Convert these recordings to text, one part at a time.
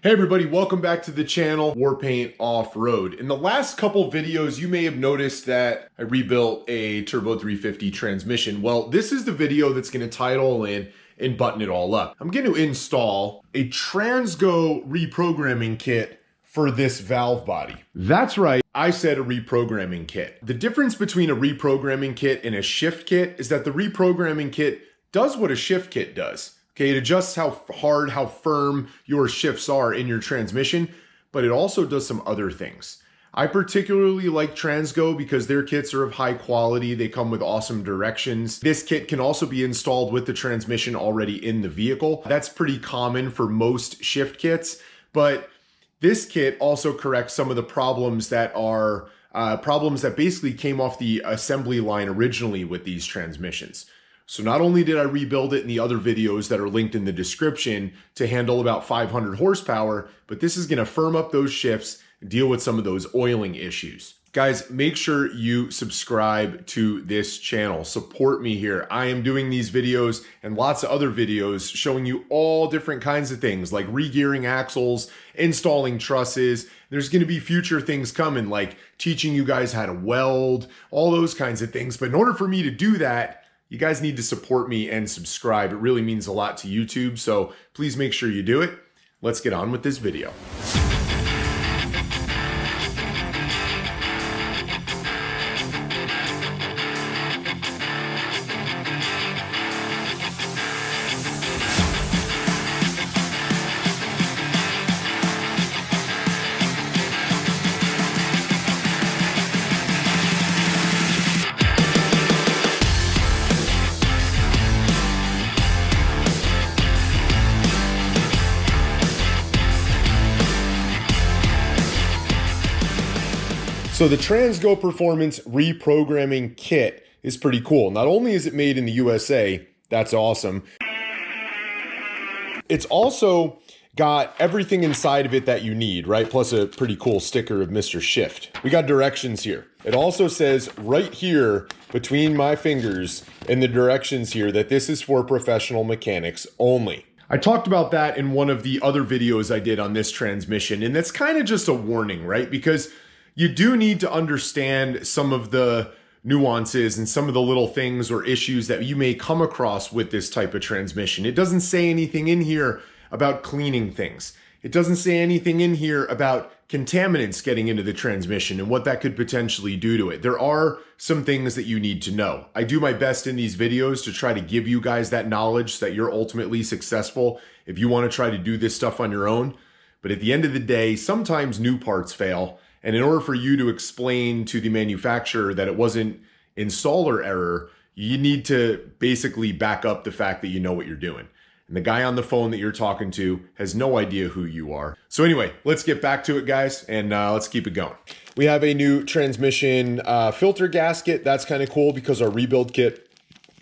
Hey everybody, welcome back to the channel, Warpaint Off-Road. In the last couple videos, you may have noticed that I rebuilt a Turbo 350 transmission. Well, this is the video that's gonna tie it all in and button it all up. I'm gonna install a Transgo Reprogramming Kit for this valve body. That's right, I said a reprogramming kit. The difference between a reprogramming kit and a shift kit is that the reprogramming kit does what a shift kit does. Okay, it adjusts how hard, how firm your shifts are in your transmission, but it also does some other things. I particularly like Transgo because their kits are of high quality. They come with awesome directions. This kit can also be installed with the transmission already in the vehicle. That's pretty common for most shift kits, but this kit also corrects some of the problems that are problems that basically came off the assembly line originally with these transmissions. So not only did I rebuild it in the other videos that are linked in the description to handle about 500 horsepower, but this is gonna firm up those shifts, deal with some of those oiling issues. Guys, make sure you subscribe to this channel. Support me here. I am doing these videos and lots of other videos showing you all different kinds of things like regearing axles, installing trusses. There's gonna be future things coming like teaching you guys how to weld, all those kinds of things. But in order for me to do that, you guys need to support me and subscribe. It really means a lot to YouTube, so please make sure you do it. Let's get on with this video. So the Transgo Performance Reprogramming Kit is pretty cool. Not only is it made in the USA, that's awesome. It's also got everything inside of it that you need, right? Plus a pretty cool sticker of Mr. Shift. We got directions here. It also says right here between my fingers in the directions here that this is for professional mechanics only. I talked about that in one of the other videos I did on this transmission, and that's kind of just a warning, right? Because you do need to understand some of the nuances and some of the little things or issues that you may come across with this type of transmission. It doesn't say anything in here about cleaning things. It doesn't say anything in here about contaminants getting into the transmission and what that could potentially do to it. There are some things that you need to know. I do my best in these videos to try to give you guys that knowledge so that you're ultimately successful if you want to try to do this stuff on your own. But at the end of the day, sometimes new parts fail. And in order for you to explain to the manufacturer that it wasn't installer error, you need to basically back up the fact that you know what you're doing. And the guy on the phone that you're talking to has no idea who you are. So anyway, let's get back to it, guys, and let's keep it going. We have a new transmission filter gasket. That's kind of cool because our rebuild kit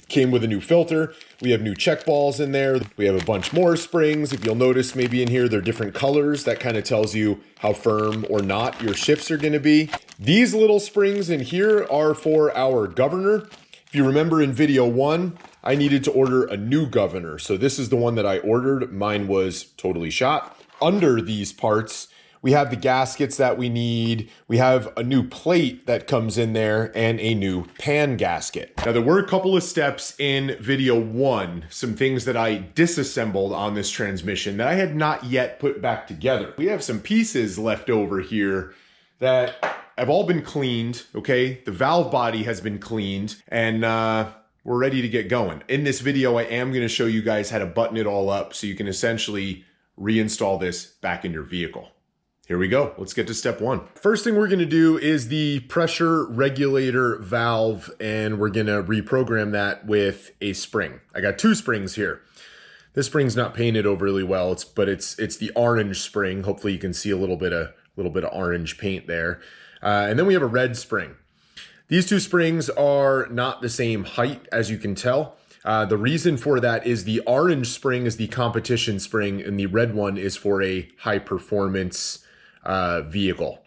came with a new filter. We have new check balls in there. We have a bunch more springs. If you'll notice, maybe in here, they're different colors. That kind of tells you how firm or not your shifts are gonna be. These little springs in here are for our governor. If you remember in video 1, I needed to order a new governor. So this is the one that I ordered. Mine was totally shot. Under these parts, we have the gaskets that we need. We have a new plate that comes in there and a new pan gasket. Now there were a couple of steps in video 1, some things that I disassembled on this transmission that I had not yet put back together. We have some pieces left over here that have all been cleaned, okay? The valve body has been cleaned and we're ready to get going. In this video, I am gonna show you guys how to button it all up so you can essentially reinstall this back in your vehicle. Here we go. Let's get to step 1. First thing we're gonna do is the pressure regulator valve, and we're gonna reprogram that with a spring. I got 2 springs here. This spring's not painted overly well, but it's the orange spring. Hopefully you can see a little bit of orange paint there. And then we have a red spring. These 2 springs are not the same height, as you can tell. The reason for that is the orange spring is the competition spring, and the red one is for a high performance vehicle.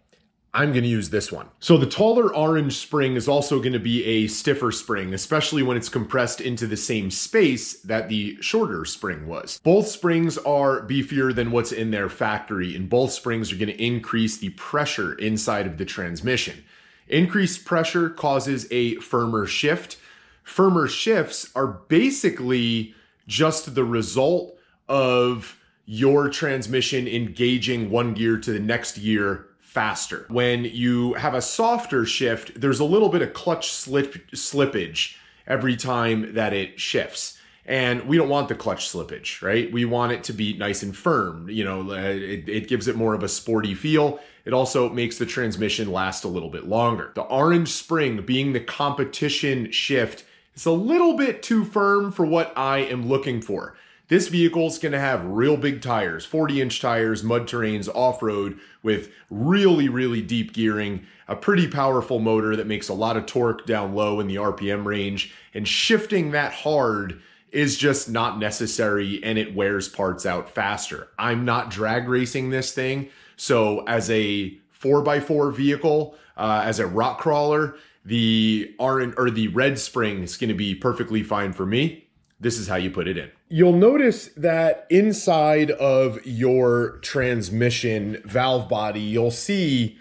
I'm going to use this one. So the taller orange spring is also going to be a stiffer spring, especially when it's compressed into the same space that the shorter spring was. Both springs are beefier than what's in their factory, and both springs are going to increase the pressure inside of the transmission. Increased pressure causes a firmer shift. Firmer shifts are basically just the result of your transmission engaging one gear to the next gear faster. When you have a softer shift, there's a little bit of clutch slippage every time that it shifts. And we don't want the clutch slippage, right? We want it to be nice and firm. You know, it gives it more of a sporty feel. It also makes the transmission last a little bit longer. The orange spring being the competition shift, it's a little bit too firm for what I am looking for. This vehicle is going to have real big tires, 40-inch tires, mud terrains, off-road, with really, really deep gearing, a pretty powerful motor that makes a lot of torque down low in the RPM range, and shifting that hard is just not necessary, and it wears parts out faster. I'm not drag racing this thing, so as a 4x4 vehicle, as a rock crawler, the red spring is going to be perfectly fine for me. This is how you put it in. You'll notice that inside of your transmission valve body, you'll see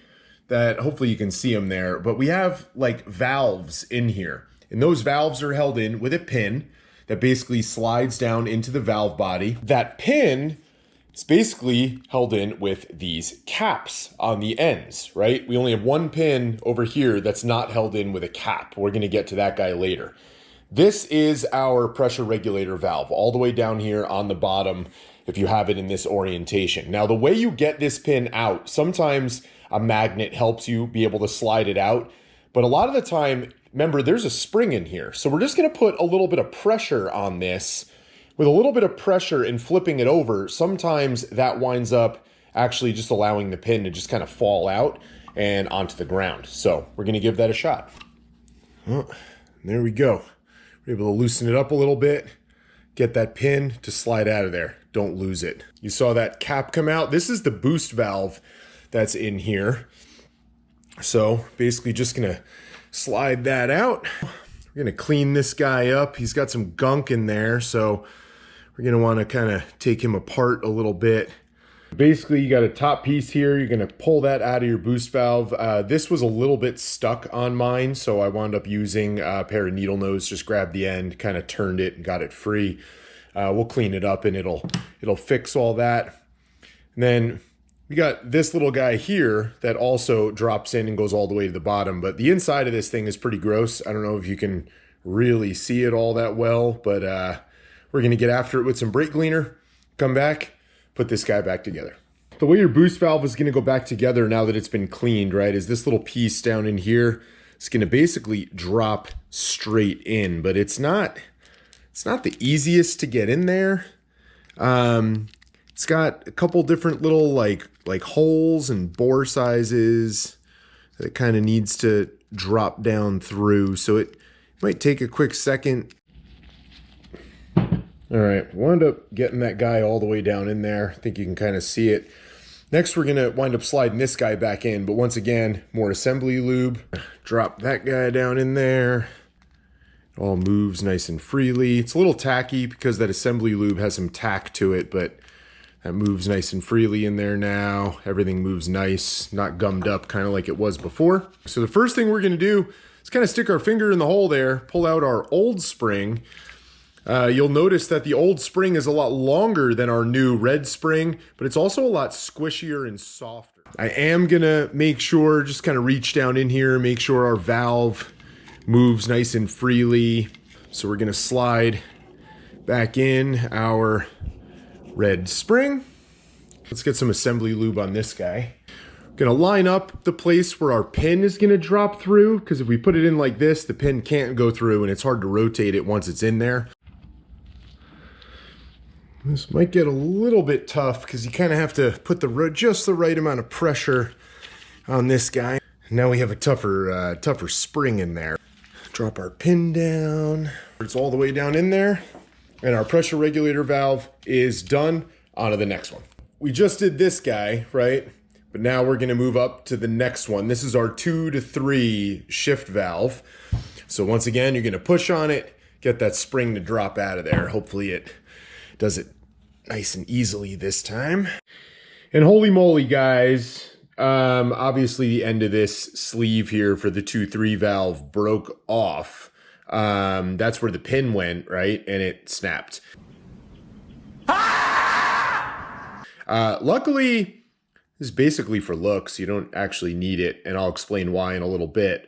that, hopefully you can see them there, but we have like valves in here. And those valves are held in with a pin that basically slides down into the valve body. That pin is basically held in with these caps on the ends, right? We only have one pin over here that's not held in with a cap. We're gonna get to that guy later. This is our pressure regulator valve all the way down here on the bottom if you have it in this orientation. Now, the way you get this pin out, sometimes a magnet helps you be able to slide it out, but a lot of the time, remember, there's a spring in here. So we're just gonna put a little bit of pressure on this. With a little bit of pressure and flipping it over, sometimes that winds up actually just allowing the pin to just kind of fall out and onto the ground. So we're gonna give that a shot. Oh, there we go. We're able to loosen it up a little bit, get that pin to slide out of there. Don't lose it. You saw that cap come out. This is the boost valve that's in here. So basically just gonna slide that out. We're gonna clean this guy up. He's got some gunk in there, so we're gonna wanna kind of take him apart a little bit. Basically, you got a top piece here. You're gonna pull that out of your boost valve. This was a little bit stuck on mine, so I wound up using a pair of needle nose, just grabbed the end, kind of turned it and got it free. We'll clean it up and it'll fix all that. And then we got this little guy here that also drops in and goes all the way to the bottom, but the inside of this thing is pretty gross. I don't know if you can really see it all that well, but we're gonna get after it with some brake cleaner, come back, put this guy back together. The way your boost valve is gonna go back together now that it's been cleaned, right, is this little piece down in here. It's gonna basically drop straight in, but it's not the easiest to get in there. It's got a couple different little like holes and bore sizes that it kind of needs to drop down through. So it might take a quick second. All right, wound up getting that guy all the way down in there. I think you can kind of see it. Next, we're gonna wind up sliding this guy back in, but once again, more assembly lube. Drop that guy down in there. It all moves nice and freely. It's a little tacky because that assembly lube has some tack to it, but that moves nice and freely in there now. Everything moves nice, not gummed up, kind of like it was before. So the first thing we're gonna do is kind of stick our finger in the hole there, pull out our old spring. You'll notice that the old spring is a lot longer than our new red spring, but it's also a lot squishier and softer. I am gonna make sure, just kind of reach down in here, make sure our valve moves nice and freely. So we're gonna slide back in our red spring. Let's get some assembly lube on this guy. Gonna line up the place where our pin is gonna drop through, because if we put it in like this, the pin can't go through and it's hard to rotate it once it's in there. This might get a little bit tough because you kind of have to put just the right amount of pressure on this guy. Now we have a tougher spring in there. Drop our pin down. It's all the way down in there. And our pressure regulator valve is done. On to the next one. We just did this guy, right? But now we're gonna move up to the next one. This is our 2 to 3 shift valve. So once again, you're gonna push on it, get that spring to drop out of there. Hopefully it does it nice and easily this time. And holy moly, guys, obviously the end of this sleeve here for the 2-3 valve broke off. That's where the pin went, right? And it snapped. Luckily, this is basically for looks. You don't actually need it, and I'll explain why in a little bit.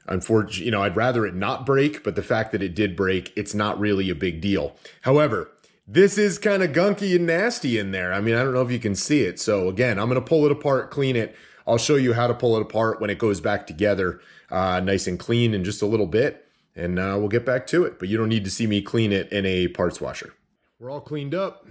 Unfortunately, I'd rather it not break, but the fact that it did break, it's not really a big deal. However, this is kind of gunky and nasty in there. I mean, I don't know if you can see it. So again, I'm going to pull it apart, clean it. I'll show you how to pull it apart when it goes back together nice and clean in just a little bit. And we'll get back to it. But you don't need to see me clean it in a parts washer. We're all cleaned up.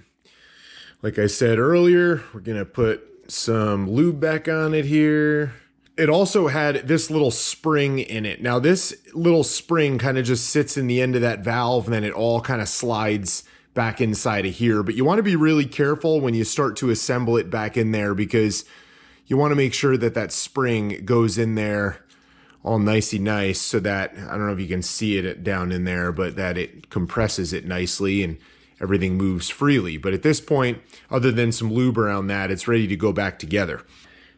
Like I said earlier, we're going to put some lube back on it here. It also had this little spring in it. Now this little spring kind of just sits in the end of that valve, and then it all kind of slides back inside of here. But you want to be really careful when you start to assemble it back in there, because you want to make sure that that spring goes in there all nicey nice, so that, I don't know if you can see it down in there, but that it compresses it nicely and everything moves freely. But at this point, other than some lube around that, it's ready to go back together.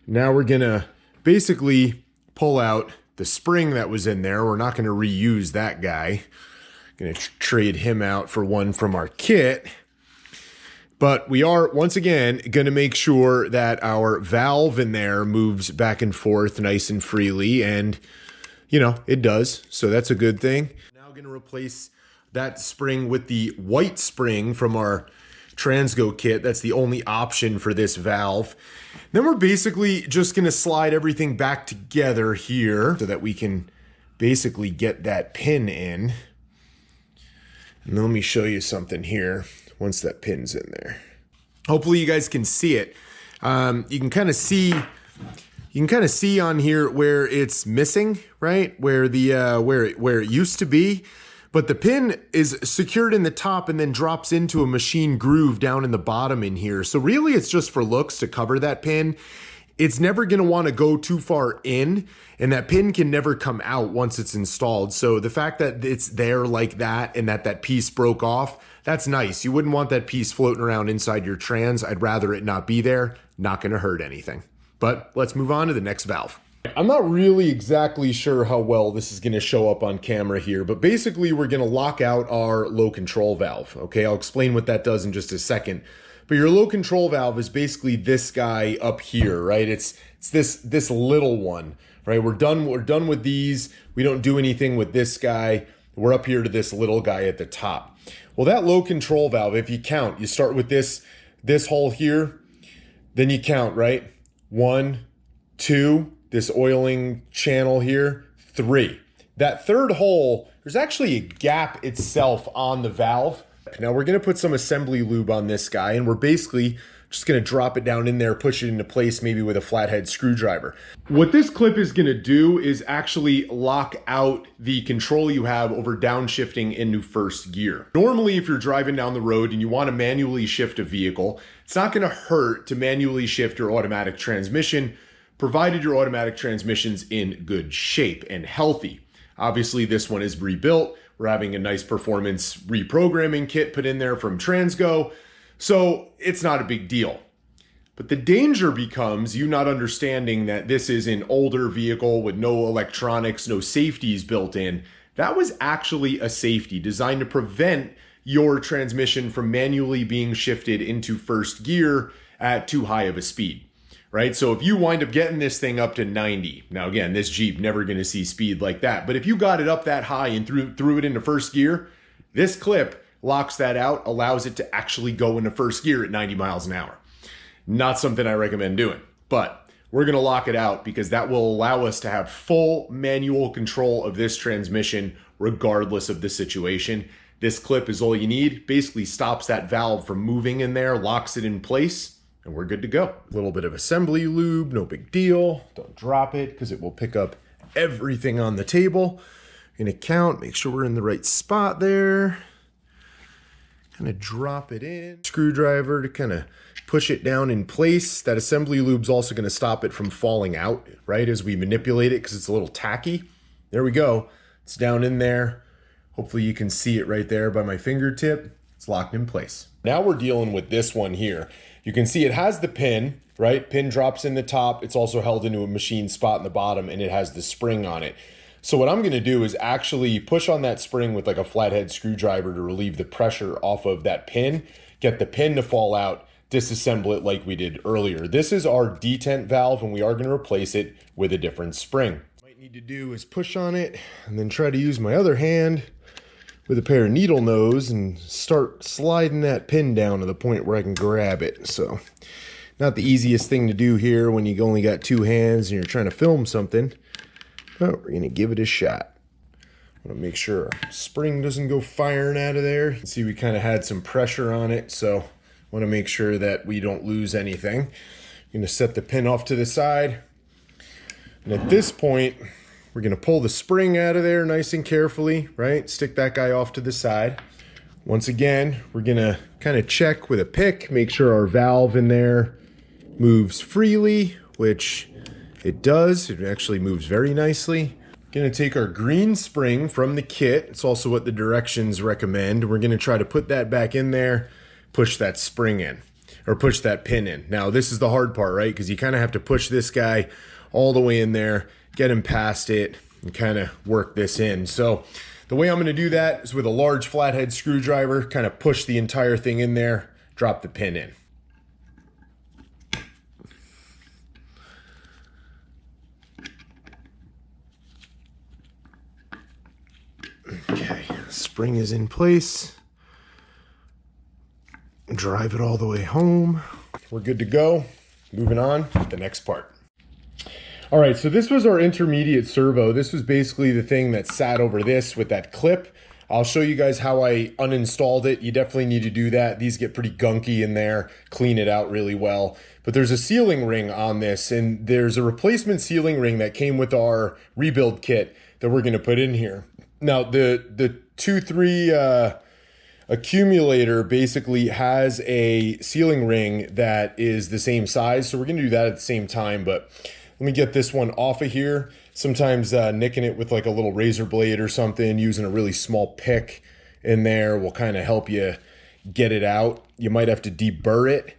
Now we're gonna basically pull out the spring that was in there. We're not gonna reuse that guy. Gonna trade him out for one from our kit. But we are, once again, gonna make sure that our valve in there moves back and forth nice and freely, and it does, so that's a good thing. Now gonna replace that spring with the white spring from our Transgo kit. That's the only option for this valve. Then we're basically just gonna slide everything back together here so that we can basically get that pin in. And let me show you something here once that pin's in there. Hopefully you guys can see it. You can kind of see on here where it's missing, right? Where the where it used to be. But the pin is secured in the top and then drops into a machine groove down in the bottom in here. So really it's just for looks to cover that pin. It's never going to want to go too far in, and that pin can never come out once it's installed. So the fact that it's there like that and that piece broke off, that's nice. You wouldn't want that piece floating around inside your trans. I'd rather it not be there. Not going to hurt anything. But let's move on to the next valve. I'm not really exactly sure how well this is going to show up on camera here, but basically we're going to lock out our low control valve. Okay, I'll explain what that does in just a second. But your low control valve is basically this guy up here, right? It's this little one, right? We're done with these. We don't do anything with this guy. We're up here to this little guy at the top. Well, that low control valve, if you count, you start with this hole here, then you count, right? 1, 2, this oiling channel here, 3. That third hole, there's actually a gap itself on the valve. Now we're gonna put some assembly lube on this guy, and we're basically just gonna drop it down in there, push it into place, maybe with a flathead screwdriver. What this clip is gonna do is actually lock out the control you have over downshifting into first gear. Normally, if you're driving down the road and you wanna manually shift a vehicle, it's not gonna hurt to manually shift your automatic transmission, provided your automatic transmission's in good shape and healthy. Obviously, this one is rebuilt. We're having a nice performance reprogramming kit put in there from Transgo, so it's not a big deal. But the danger becomes you not understanding that this is an older vehicle with no electronics, no safeties built in. That was actually a safety designed to prevent your transmission from manually being shifted into first gear at too high of a speed. Right? So if you wind up getting this thing up to 90, now again, this Jeep never going to see speed like that, but if you got it up that high and threw it into first gear, this clip locks that out, allows it to actually go into first gear at 90 miles an hour. Not something I recommend doing, but we're going to lock it out because that will allow us to have full manual control of this transmission regardless of the situation. This clip is all you need, basically stops that valve from moving in there, locks it in place, and we're good to go. A little bit of assembly lube, no big deal. Don't drop it because it will pick up everything on the table. Gonna count, make sure we're in the right spot there. kind of drop it in. Screwdriver to kind of push it down in place. That assembly lube's also going to stop it from falling out, right, as we manipulate it, because it's a little tacky. There we go. It's down in there. Hopefully you can see it right there by my fingertip. It's locked in place. Now we're dealing with this one here. You can see it has the pin, right? Pin drops in the top. It's also held into a machine spot in the bottom, and it has the spring on it. So what I'm going to do is actually push on that spring with like a flathead screwdriver to relieve the pressure off of that pin, get the pin to fall out, disassemble it like we did earlier. This is our detent valve, and we are going to replace it with a different spring. What I need to do is push on it and then try to use my other hand with a pair of needle nose and start sliding that pin down to the point where I can grab it. So not the easiest thing to do here when you only got two hands and you're trying to film something, but we're gonna give it a shot. I wanna make sure our spring doesn't go firing out of there. You can see we kind of had some pressure on it, so I wanna make sure that we don't lose anything. I'm gonna set the pin off to the side. And at this point, we're gonna pull the spring out of there nice and carefully, right? Stick that guy off to the side. Once again, we're gonna kind of check with a pick, make sure our valve in there moves freely, which it does. It actually moves very nicely. Gonna take our green spring from the kit. It's also what the directions recommend. We're gonna try to put that back in there, push that spring in, or push that pin in. Now, this is the hard part, right? Because you kind of have to push this guy all the way in there, get him past it, and kind of work this in. So the way I'm going to do that is with a large flathead screwdriver, kind of push the entire thing in there, drop the pin in. Okay, spring is in place. Drive it all the way home. We're good to go. Moving on to the next part. All right, so this was our intermediate servo. This was basically the thing that sat over this with that clip. I'll show you guys how I uninstalled it. You definitely need to do that. These get pretty gunky in there. Clean it out really well. But there's a sealing ring on this, and there's a replacement sealing ring that came with our rebuild kit that we're gonna put in here. Now, the 2.3 Accumulator basically has a sealing ring that is the same size, so we're gonna do that at the same time, but let me get this one off of here. Sometimes nicking it with like a little razor blade or something, using a really small pick in there will kind of help you get it out. You might have to deburr it,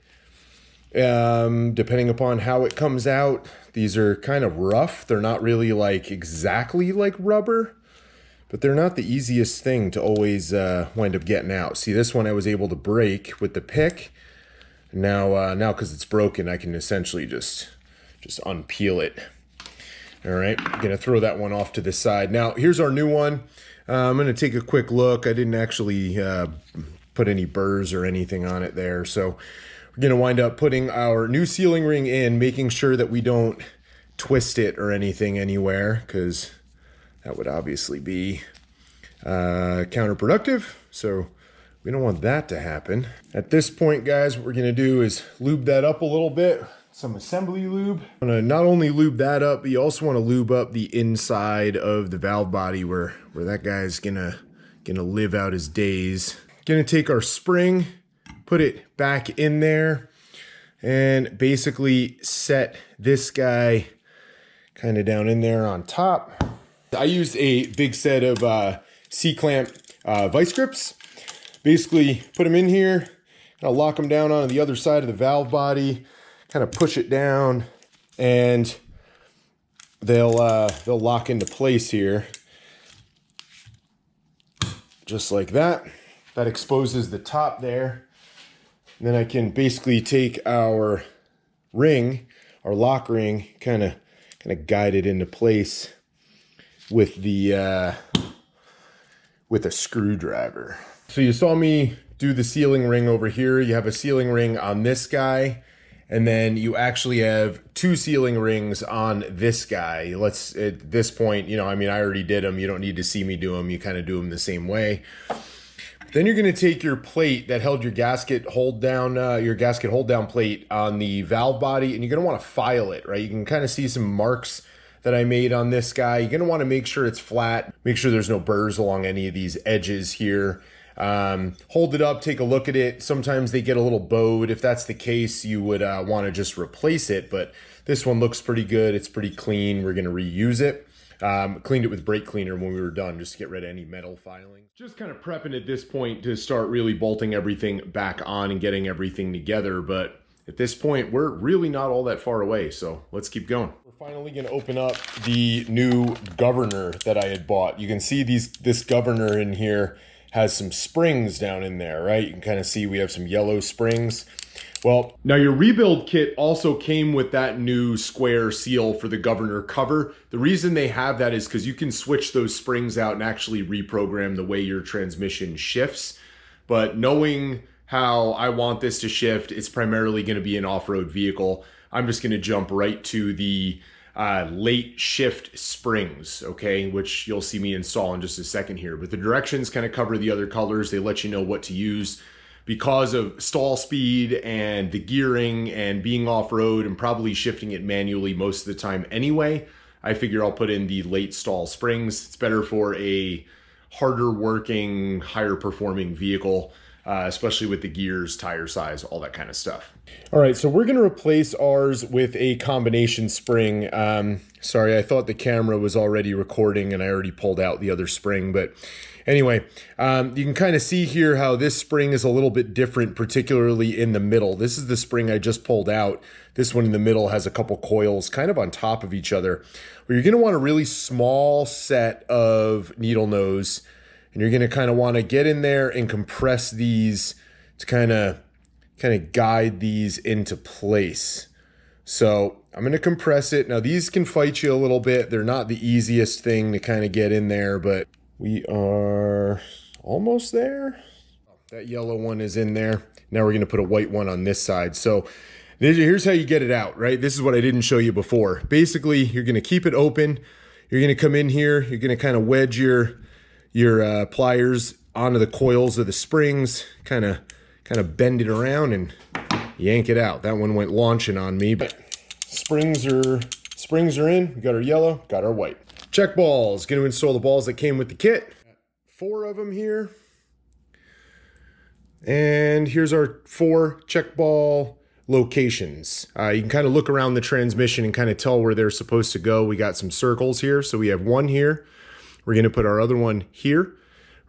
depending upon how it comes out. These are kind of rough. They're not really like exactly like rubber, but they're not the easiest thing to always wind up getting out. See, this one I was able to break with the pick. Now because it's broken, I can essentially just unpeel it. All right, I'm gonna throw that one off to the side. Now, here's our new one. I'm gonna take a quick look. I didn't actually put any burrs or anything on it there. So we're gonna wind up putting our new sealing ring in, making sure that we don't twist it or anything anywhere, because that would obviously be counterproductive. So we don't want that to happen. At this point, guys, what we're gonna do is lube that up a little bit. Some assembly lube. I'm gonna not only lube that up, but you also want to lube up the inside of the valve body where that guy's gonna live out his days. Gonna take our spring, put it back in there, and basically set this guy kind of down in there on top. I used a big set of C-clamp vice grips. Basically put them in here, I'll lock them down on the other side of the valve body, kind of push it down, and they'll lock into place here, just like that. That exposes the top there. And then I can basically take our ring, our lock ring, kind of guide it into place with the with a screwdriver. So you saw me do the sealing ring over here. You have a sealing ring on this guy, and then you actually have two sealing rings on this guy. At this point, I mean, I already did them. You don't need to see me do them. You kind of do them the same way. Then you're going to take your plate that held your gasket hold down plate on the valve body, and you're going to want to file it, right? You can kind of see some marks that I made on this guy. You're going to want to make sure it's flat, make sure there's no burrs along any of these edges here. Hold it up, take a look at it. Sometimes they get a little bowed. If that's the case, you would want to just replace it, but this one looks pretty good. It's pretty clean. We're going to reuse it. Cleaned it with brake cleaner when we were done just to get rid of any metal filing. Just kind of prepping at this point to start really bolting everything back on and getting everything together, but at this point we're really not all that far away, so let's keep going. We're finally going to open up the new governor that I had bought. You can see this governor in here has some springs down in there, right? You can kind of see we have some yellow springs. Well, now your rebuild kit also came with that new square seal for the governor cover. The reason they have that is because you can switch those springs out and actually reprogram the way your transmission shifts. But knowing how I want this to shift, it's primarily going to be an off-road vehicle. I'm just going to jump right to the late shift springs, okay, which you'll see me install in just a second here. But the directions kind of cover the other colors. They let you know what to use. Because of stall speed and the gearing and being off-road and probably shifting it manually most of the time anyway, I figure I'll put in the late stall springs. It's better for a harder working, higher performing vehicle, especially with the gears, tire size, all that kind of stuff. All right, so we're going to replace ours with a combination spring. Sorry, I thought the camera was already recording and I already pulled out the other spring, but anyway, you can kind of see here how this spring is a little bit different, particularly in the middle. This is the spring I just pulled out. This one in the middle has a couple coils kind of on top of each other. Well, you're going to want a really small set of needle nose, and you're going to kind of want to get in there and compress these to kind of guide these into place. So I'm going to compress it. Now these can fight you a little bit. They're not the easiest thing to kind of get in there, but we are almost there. That yellow one is in there. Now we're going to put a white one on this side. So here's how you get it out, right? This is what I didn't show you before. Basically, you're going to keep it open. You're going to come in here. You're going to kind of wedge your pliers onto the coils of the springs, kind of bend it around and yank it out. That one went launching on me, but springs are in. We got our yellow, got our white. Check balls. Going to install the balls that came with the kit. 4 of them here. And here's our 4 check ball locations. You can kind of look around the transmission and kind of tell where they're supposed to go. We got some circles here. So we have one here. We're going to put our other one here.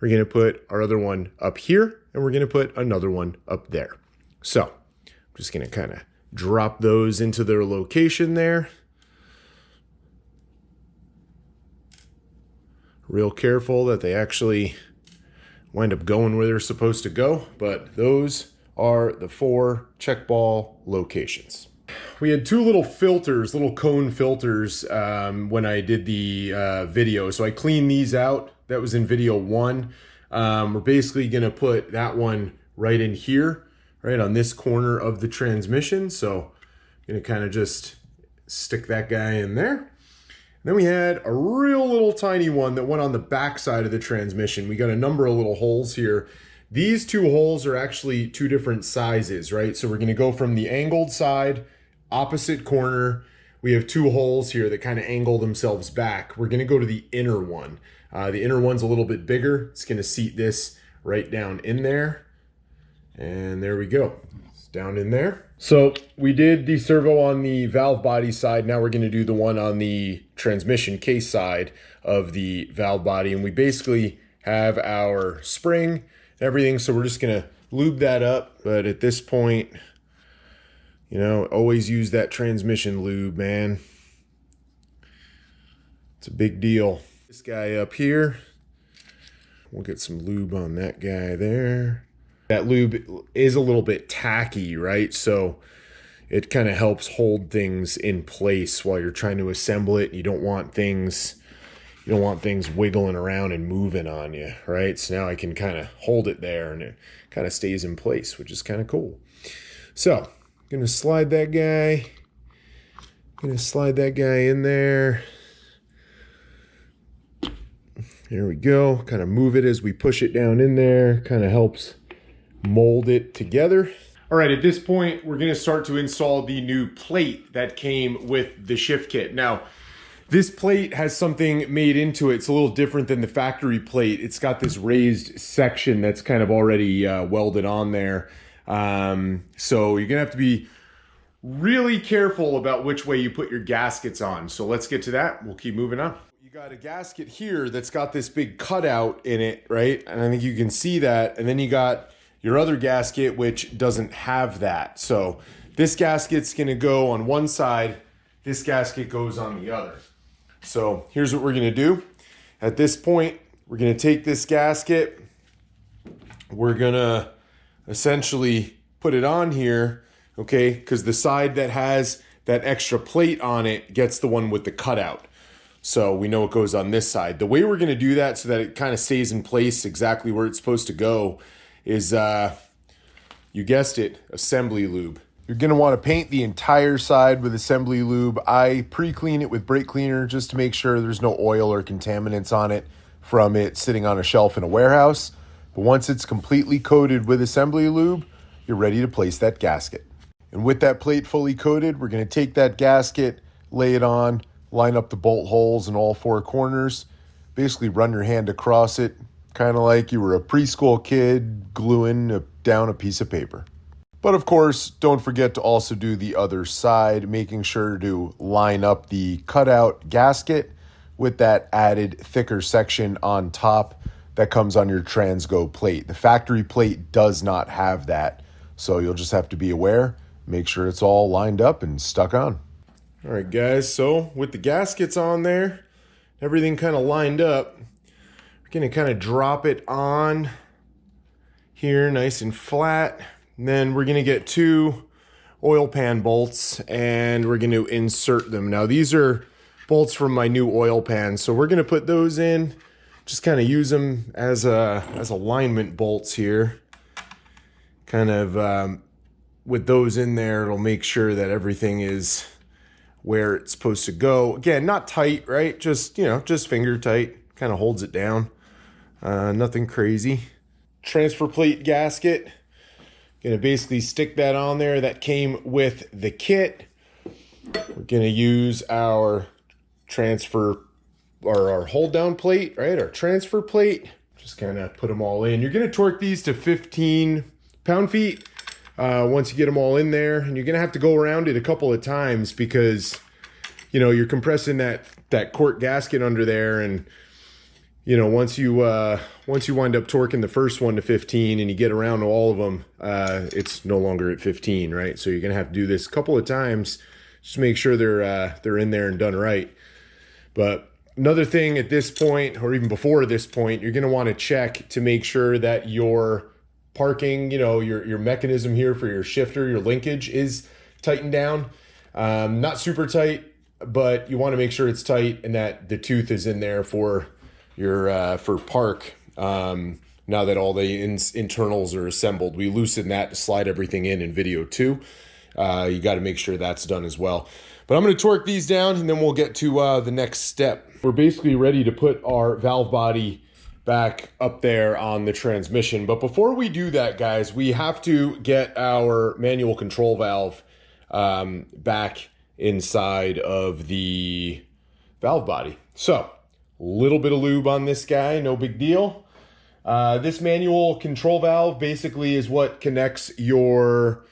We're going to put our other one up here. And we're going to put another one up there. So I'm just going to kind of drop those into their location there. Real careful that they actually wind up going where they're supposed to go, but those are the 4 check ball locations. We had 2 little filters, little cone filters when I did the video, so I cleaned these out. That was in video 1. We're basically going to put that one right in here, right on this corner of the transmission. So I'm going to kind of just stick that guy in there. Then we had a real little tiny one that went on the back side of the transmission. We got a number of little holes here. These 2 holes are actually 2 different sizes, right? So we're going to go from the angled side, opposite corner. We have 2 holes here that kind of angle themselves back. We're going to go to the inner one. The inner one's a little bit bigger. It's going to seat this right down in there. And there we go. It's down in there. So we did the servo on the valve body side. Now we're going to do the one on the transmission case side of the valve body. And we basically have our spring and everything. So we're just going to lube that up. But at this point, you know, always use that transmission lube, man. It's a big deal. This guy up here, we'll get some lube on that guy there. That lube is a little bit tacky, right? So it kind of helps hold things in place while you're trying to assemble it. You don't want things wiggling around and moving on you, right? So now I can kind of hold it there and it kind of stays in place, which is kind of cool. So I'm going to slide that guy. In there. There we go. Kind of move it as we push it down in there. Kind of helps mold it together. All right, at this point, we're going to start to install the new plate that came with the shift kit. Now, This plate has something made into it. It's a little different than the factory plate. It's got this raised section that's kind of already welded on there. So you're gonna have to be really careful about which way you put your gaskets on. So let's get to that. We'll keep moving on. You got a gasket here that's got this big cutout in it, right? And I think you can see that. And then you got your other gasket, which doesn't have that. So this gasket's gonna go on one side. This gasket goes on the other. So here's what we're gonna do. At this point, we're gonna take this gasket. We're gonna essentially put it on here, okay? Because the side that has that extra plate on it gets the one with the cutout. So we know it goes on this side. The way we're gonna do that so that it kind of stays in place exactly where it's supposed to go is, you guessed it, assembly lube. You're gonna wanna paint the entire side with assembly lube. I pre-clean it with brake cleaner just to make sure there's no oil or contaminants on it from it sitting on a shelf in a warehouse. But once it's completely coated with assembly lube, you're ready to place that gasket. And with that plate fully coated, we're gonna take that gasket, lay it on, line up the bolt holes in all four corners, basically run your hand across it, kind of like you were a preschool kid gluing down a piece of paper. But of course, don't forget to also do the other side, making sure to line up the cutout gasket with that added thicker section on top that comes on your Transgo plate. The factory plate does not have that, so you'll just have to be aware, make sure it's all lined up and stuck on. All right, guys, so with the gaskets on there, everything kind of lined up, we're gonna kind of drop it on here nice and flat. And then we're gonna get two oil pan bolts and we're gonna insert them. Now these are bolts from my new oil pan, so we're gonna put those in, just kind of use them as alignment bolts here. Kind of with those in there, it'll make sure that everything is where it's supposed to go. Again, not tight, right? Just, you know, just finger tight, kind of holds it down. Nothing crazy. Transfer plate gasket. Gonna basically stick that on there. That came with the kit. We're gonna use our transfer or our hold down plate, right? Our transfer plate. Just kind of put them all in. You're gonna torque these to 15 pound-feet once you get them all in there, and you're gonna have to go around it a couple of times because, you know, you're compressing that cork gasket under there, and you know, once you wind up torquing the first one to 15 and you get around all of them, it's no longer at 15, right? So you're gonna have to do this a couple of times just to make sure they're in there and done right. But another thing at this point, or even before this point, you're gonna want to check to make sure that your parking, you know, your mechanism here for your shifter, your linkage is tightened down. Not super tight, but you want to make sure it's tight and that the tooth is in there for your for park. Now that all the internals are assembled, we loosen that to slide everything in video too. You got to make sure that's done as well. But I'm going to torque these down and then we'll get to the next step. We're basically ready to put our valve body back up there on the transmission. But before we do that, guys, we have to get our manual control valve back inside of the valve body. So a little bit of lube on this guy, no big deal. This manual control valve basically is what connects your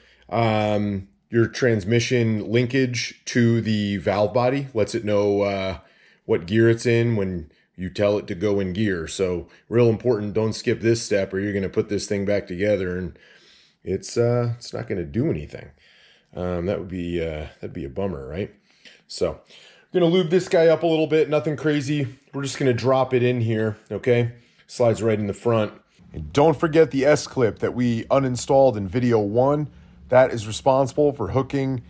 transmission linkage to the valve body, lets it know what gear it's in when you tell it to go in gear. So real important, don't skip this step or you're gonna put this thing back together and it's not gonna do anything. That'd be a bummer, right? So I'm gonna lube this guy up a little bit, nothing crazy. We're just gonna drop it in here, okay? Slides right in the front. And don't forget the S-clip that we uninstalled in video 1. That is responsible for hooking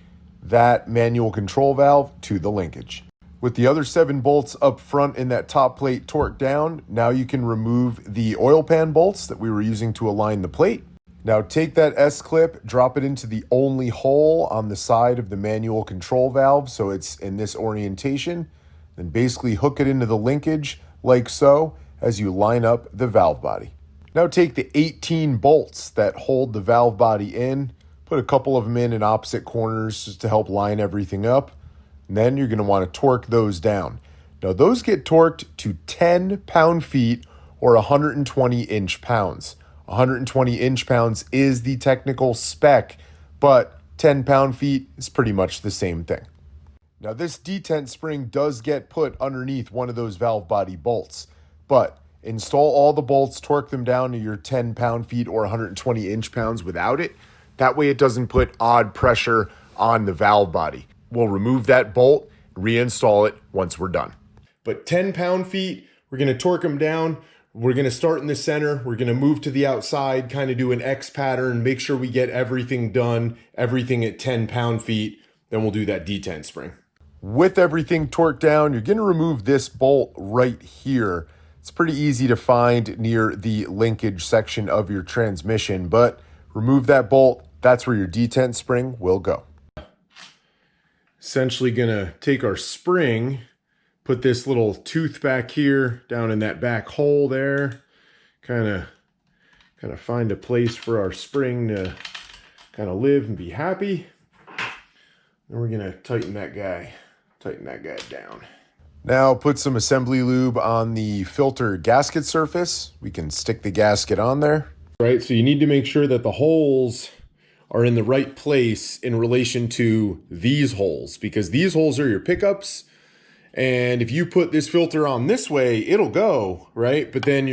that manual control valve to the linkage. With the other 7 bolts up front in that top plate torqued down, now you can remove the oil pan bolts that we were using to align the plate. Now take that S-clip, drop it into the only hole on the side of the manual control valve so it's in this orientation, then basically hook it into the linkage like so as you line up the valve body. Now take the 18 bolts that hold the valve body in, put a couple of them in opposite corners just to help line everything up. And then you're going to want to torque those down. Now those get torqued to 10 pound-feet or 120 inch-pounds. 120 inch-pounds is the technical spec, but 10 pound-feet is pretty much the same thing. Now this detent spring does get put underneath one of those valve body bolts, but install all the bolts, torque them down to your 10 pound-feet or 120 inch-pounds without it. That way it doesn't put odd pressure on the valve body. We'll remove that bolt, reinstall it once we're done. But 10 pound-feet, we're going to torque them down. We're going to start in the center. We're going to move to the outside, kind of do an X pattern, make sure we get everything done, everything at 10 pound-feet. Then we'll do that detent spring. With everything torqued down, you're going to remove this bolt right here. It's pretty easy to find near the linkage section of your transmission, but remove that bolt. That's where your detent spring will go. Essentially going to take our spring, put this little tooth back here down in that back hole there, kind of find a place for our spring to kind of live and be happy. Then we're going to tighten that guy down. Now put some assembly lube on the filter gasket surface. We can stick the gasket on there. Right, so you need to make sure that the holes are in the right place in relation to these holes, because these holes are your pickups. And if you put this filter on this way, it'll go, right? But then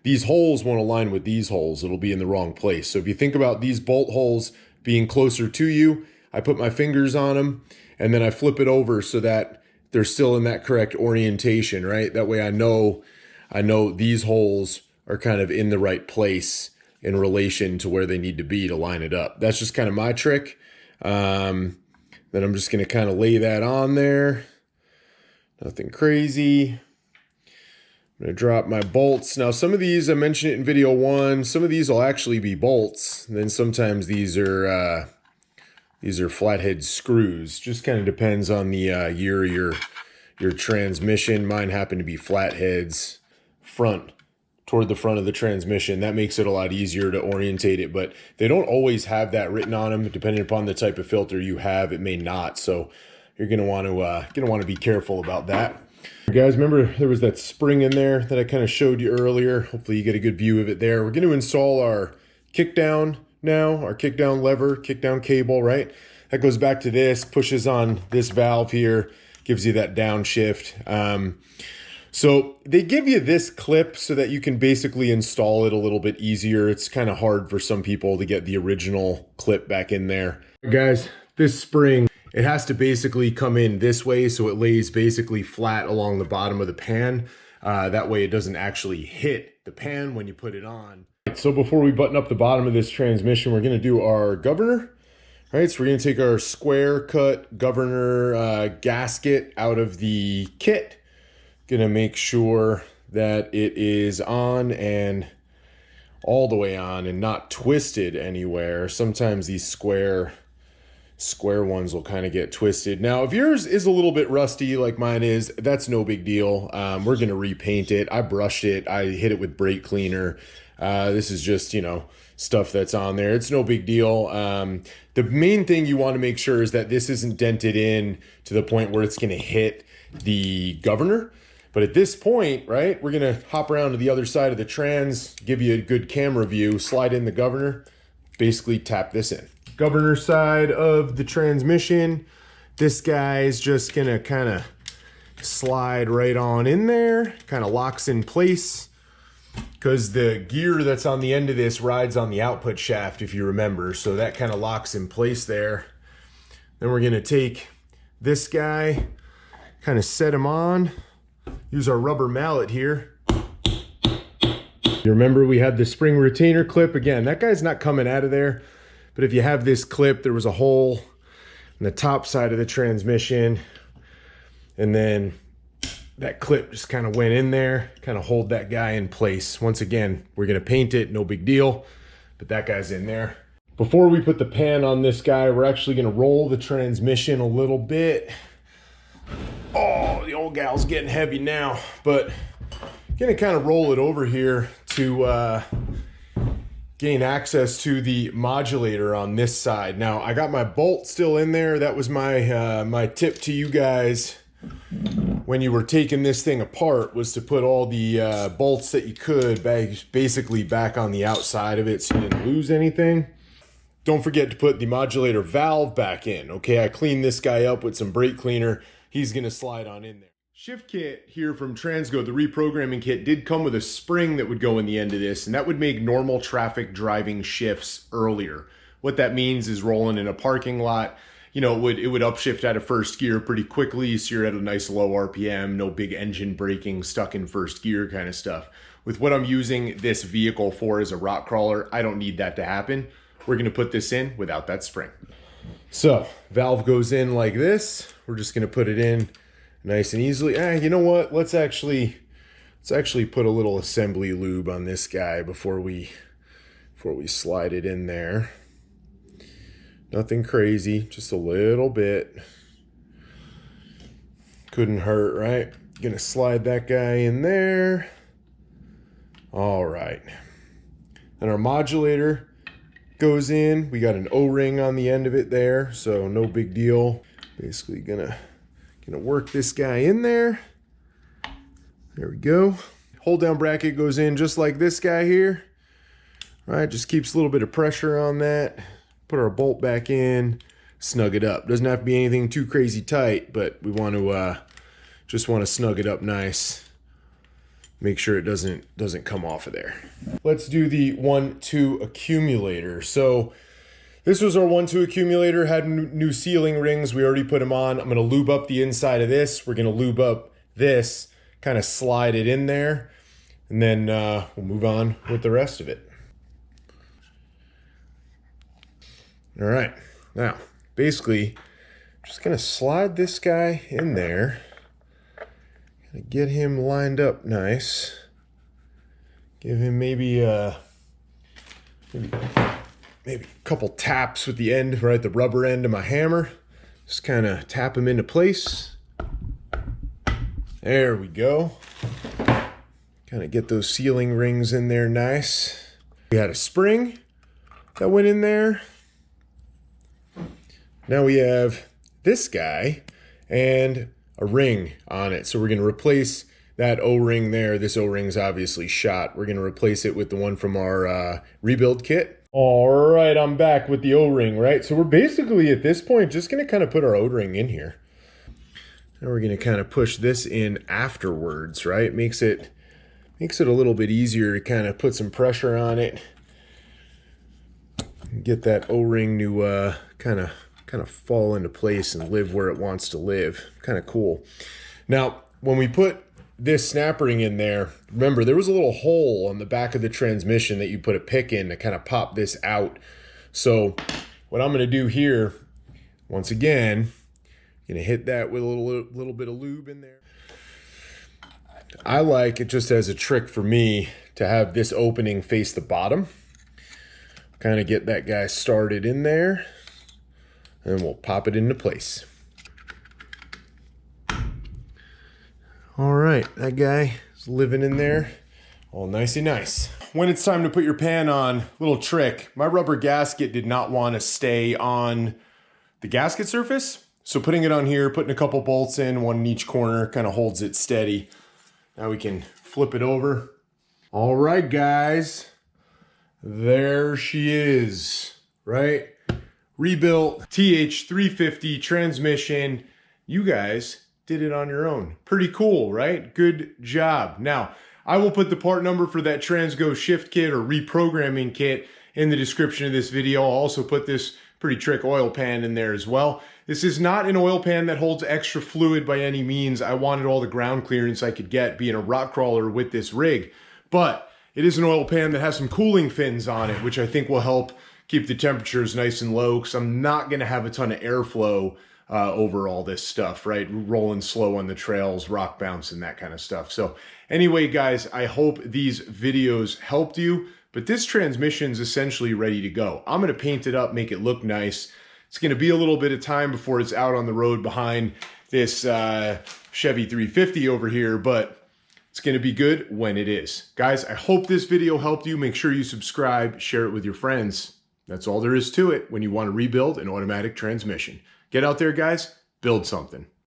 these holes won't align with these holes. It'll be in the wrong place. So if you think about these bolt holes being closer to you, I put my fingers on them and then I flip it over so that they're still in that correct orientation, right? That way I know these holes are kind of in the right place in relation to where they need to be to line it up. That's just kind of my trick. Then I'm just going to kind of lay that on there. Nothing crazy. I'm going to drop my bolts. Now, some of these, I mentioned it in video 1, some of these will actually be bolts. And then sometimes these are flathead screws. Just kind of depends on the year of your transmission. Mine happen to be flatheads toward the front of the transmission. That makes it a lot easier to orientate it, but they don't always have that written on them. Depending upon the type of filter you have, it may not. So you're going to want to be careful about that. Guys, remember there was that spring in there that I kind of showed you earlier. Hopefully you get a good view of it there. We're going to install our kickdown now, our kickdown lever, kickdown cable, right? That goes back to this, pushes on this valve here, gives you that downshift. So they give you this clip so that you can basically install it a little bit easier. It's kind of hard for some people to get the original clip back in there. Guys, this spring, it has to basically come in this way so it lays basically flat along the bottom of the pan. That way it doesn't actually hit the pan when you put it on. So before we button up the bottom of this transmission, we're going to do our governor. All right, so we're going to take our square cut governor gasket out of the kit. Going to make sure that it is on and all the way on and not twisted anywhere. Sometimes these square ones will kind of get twisted. Now, if yours is a little bit rusty like mine is, that's no big deal. We're going to repaint it. I brushed it. I hit it with brake cleaner. This is just, stuff that's on there. It's no big deal. The main thing you want to make sure is that this isn't dented in to the point where it's going to hit the governor. But at this point, right, we're going to hop around to the other side of the trans, give you a good camera view, slide in the governor, basically tap this in. Governor side of the transmission, this guy is just going to kind of slide right on in there, kind of locks in place because the gear that's on the end of this rides on the output shaft, if you remember. So that kind of locks in place there. Then we're going to take this guy, kind of set him on. Use our rubber mallet here. You remember we had the spring retainer clip. Again, that guy's not coming out of there. But if you have this clip, there was a hole in the top side of the transmission. And then that clip just kind of went in there, kind of hold that guy in place. Once again, we're going to paint it, no big deal. But that guy's in there. Before we put the pan on this guy, we're actually going to roll the transmission a little bit. Oh, the old gal's getting heavy now, but gonna kind of roll it over here to gain access to the modulator on this side. Now I got my bolt still in there. That was my my tip to you guys when you were taking this thing apart, was to put all the bolts that you could basically back on the outside of it so you didn't lose anything. Don't forget to put the modulator valve back in. Okay, I cleaned this guy up with some brake cleaner. He's gonna slide on in there. Shift kit here from Transgo, the reprogramming kit, did come with a spring that would go in the end of this, and that would make normal traffic driving shifts earlier. What that means is rolling in a parking lot, you know, it would upshift out of first gear pretty quickly, so you're at a nice low RPM, no big engine braking, stuck in first gear kind of stuff. With what I'm using this vehicle for as a rock crawler, I don't need that to happen. We're gonna put this in without that spring. So, valve goes in like this. We're just gonna put it in nice and easily. You know what? Let's actually put a little assembly lube on this guy before we slide it in there. Nothing crazy, just a little bit. Couldn't hurt, right? Gonna slide that guy in there. All right. And our modulator goes in. We got an O-ring on the end of it there, so no big deal. Basically gonna work this guy in there. There we go. Hold down bracket goes in just like this guy here. Right, just keeps a little bit of pressure on that. Put our bolt back in, snug it up. Doesn't have to be anything too crazy tight, but we want to just want to snug it up nice. Make sure it doesn't come off of there. Let's do the 1-2 accumulator. So this was our 1-2 accumulator, had new sealing rings. We already put them on. I'm gonna lube up the inside of this. We're gonna lube up this, kind of slide it in there, and then we'll move on with the rest of it. All right, now, basically, just gonna slide this guy in there. Gonna get him lined up nice. Give him maybe a couple taps with the end, right, the rubber end of my hammer. Just kind of tap him into place. There we go. Kind of get those sealing rings in there nice. We had a spring that went in there. Now we have this guy and a ring on it. So we're going to replace that O-ring there. This O-ring's obviously shot. We're going to replace it with the one from our rebuild kit. All right, I'm back with the O-ring, right? So we're basically at this point just going to kind of put our O-ring in here. Now we're going to kind of push this in afterwards, right? Makes it a little bit easier to kind of put some pressure on it. Get that O-ring to kind of fall into place and live where it wants to live. Kind of cool. Now, when we put this snap ring in there, remember there was a little hole on the back of the transmission that you put a pick in to kind of pop this out. So what I'm going to do here, once again, going to hit that with a little bit of lube in there. I like it just as a trick for me to have this opening face the bottom. Kind of get that guy started in there. And we'll pop it into place. All right, that guy is living in there, all nicey nice. When it's time to put your pan on, little trick, my rubber gasket did not want to stay on the gasket surface. So putting it on here, putting a couple bolts in, one in each corner, kind of holds it steady. Now we can flip it over. All right, guys, there she is, right? Rebuilt TH350 transmission. You guys did it on your own. Pretty cool, right? Good job. Now, I will put the part number for that Transgo shift kit or reprogramming kit in the description of this video. I'll also put this pretty trick oil pan in there as well. This is not an oil pan that holds extra fluid by any means. I wanted all the ground clearance I could get being a rock crawler with this rig, but it is an oil pan that has some cooling fins on it, which I think will help keep the temperatures nice and low, because I'm not going to have a ton of airflow over all this stuff, right? Rolling slow on the trails, rock bounce, and that kind of stuff. So anyway, guys, I hope these videos helped you, but this transmission's essentially ready to go. I'm going to paint it up, make it look nice. It's going to be a little bit of time before it's out on the road behind this Chevy 350 over here, but It's going to be good when it is. Guys, I hope this video helped you. Make sure you subscribe, share it with your friends. That's all there is to it when you want to rebuild an automatic transmission. Get out there, guys, build something.